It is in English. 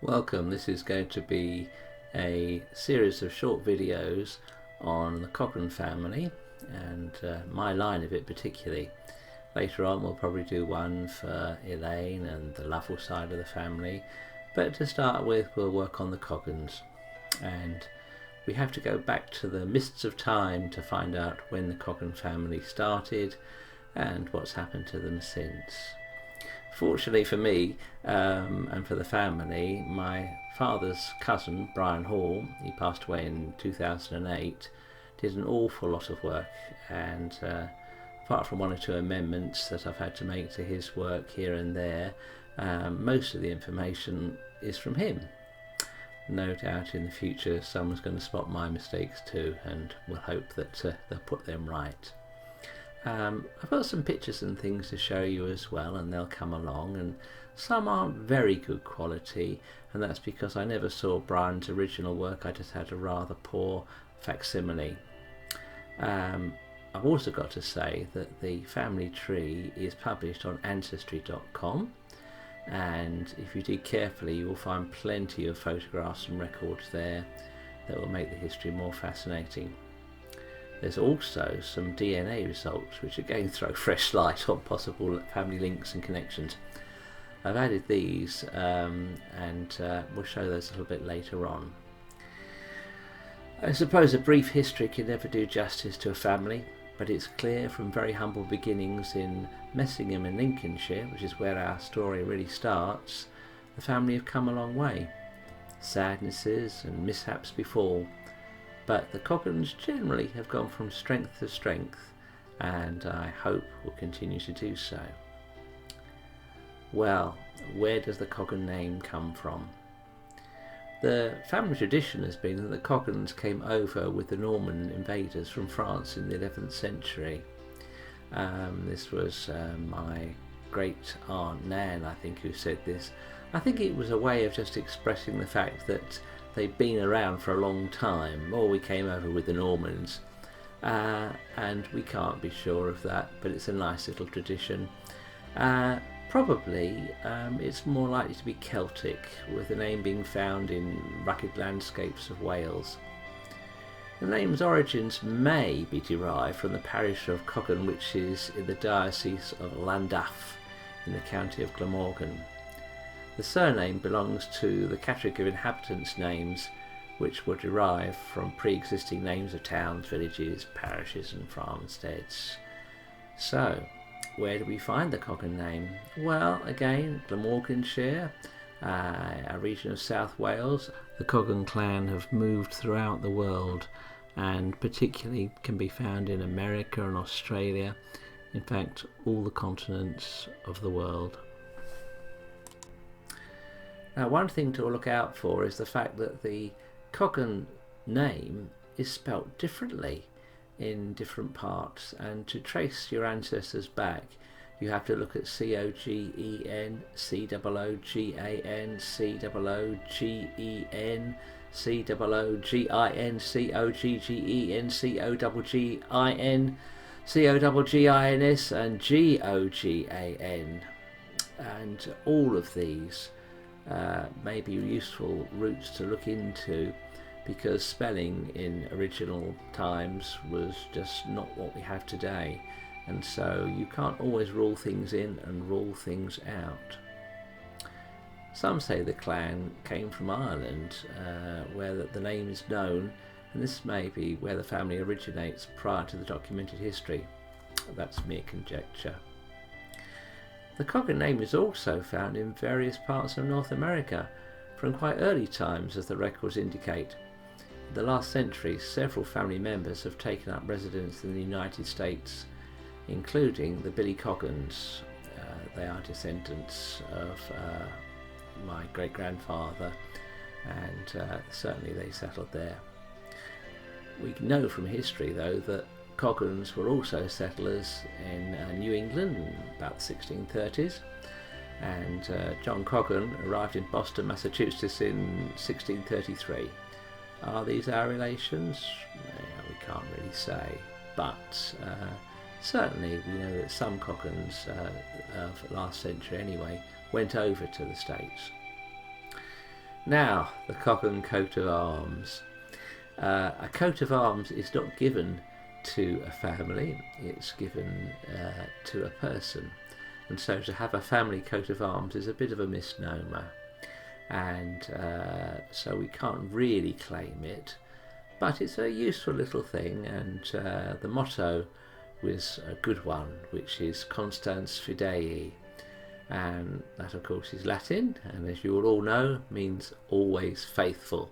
Welcome, this is going to be a series of short videos on the Coggan family and my line of it particularly. Later on we'll probably do one for Elaine and the Lovell side of the family, but to start with we'll work on the Coggans, and we have to go back to the mists of time to find out when the Coggan family started and what's happened to them since. Fortunately for me and for the family, my father's cousin, Brian Hall, he passed away in 2008, did an awful lot of work, and apart from one or two amendments that I've had to make to his work here and there, most of the information is from him. No doubt in the future someone's going to spot my mistakes too, and we'll hope that they'll put them right. I've got some pictures and things to show you as well, and they'll come along, and some aren't very good quality, and that's because I never saw Brian's original work. I just had a rather poor facsimile. I've also got to say that the family tree is published on ancestry.com, and if you dig carefully you will find plenty of photographs and records there that will make the history more fascinating. There's also some DNA results which again throw fresh light on possible family links and connections. I've added these and we'll show those a little bit later on. I suppose a brief history can never do justice to a family, but it's clear from very humble beginnings in Messingham in Lincolnshire, which is where our story really starts, the family have come a long way. Sadnesses and mishaps befall, but the Coggans generally have gone from strength to strength, and I hope will continue to do so. Well, where does the Coggan name come from? The family tradition has been that the Coggans came over with the Norman invaders from France in the 11th century. This was my great aunt Nan, I think, who said this. I think it was a way of just expressing the fact that they've been around for a long time, or we came over with the Normans, and we can't be sure of that, but it's a nice little tradition. Probably it's more likely to be Celtic, with the name being found in rugged landscapes of Wales. The name's origins may be derived from the parish of Coggan, which is in the diocese of Llandaff in the county of Glamorgan. The surname belongs to the category of inhabitants' names, which were derived from pre-existing names of towns, villages, parishes and farmsteads. So, where do we find the Coggan name? Well, again, Glamorganshire, a region of South Wales. The Coggan clan have moved throughout the world, and particularly can be found in America and Australia, in fact all the continents of the world. Now, one thing to look out for is the fact that the Coggan name is spelt differently in different parts, and to trace your ancestors back you have to look at C-O-G-E-N, C-O-O-G-A-N, C-O-O-G-E-N, C-O-O-G-I-N, C-O-G-G-E-N, C-O-G-G-I-N, C-O-G-G-I-N-S and G-O-G-A-N, and all of these may be useful routes to look into, because spelling in original times was just not what we have today, and so you can't always rule things in and rule things out. Some say the clan came from Ireland, where the name is known, and this may be where the family originates prior to the documented history. That's mere conjecture. The Coggan name is also found in various parts of North America from quite early times, as the records indicate. In the last century, several family members have taken up residence in the United States, including the Billy Coggans. They are descendants of my great-grandfather, and certainly they settled there. We know from history, though, that Coggans were also settlers in New England in about the 1630s, and John Coggan arrived in Boston, Massachusetts in 1633. Are these our relations? We can't really say, but certainly we know that some Coggans of last century anyway went over to the States. Now, the Coggan coat of arms. A coat of arms is not given to a family, it's given to a person. And so to have a family coat of arms is a bit of a misnomer. And so we can't really claim it. But it's a useful little thing, and the motto was a good one, which is Constans Fidei. And that, of course, is Latin, and as you will all know, means always faithful.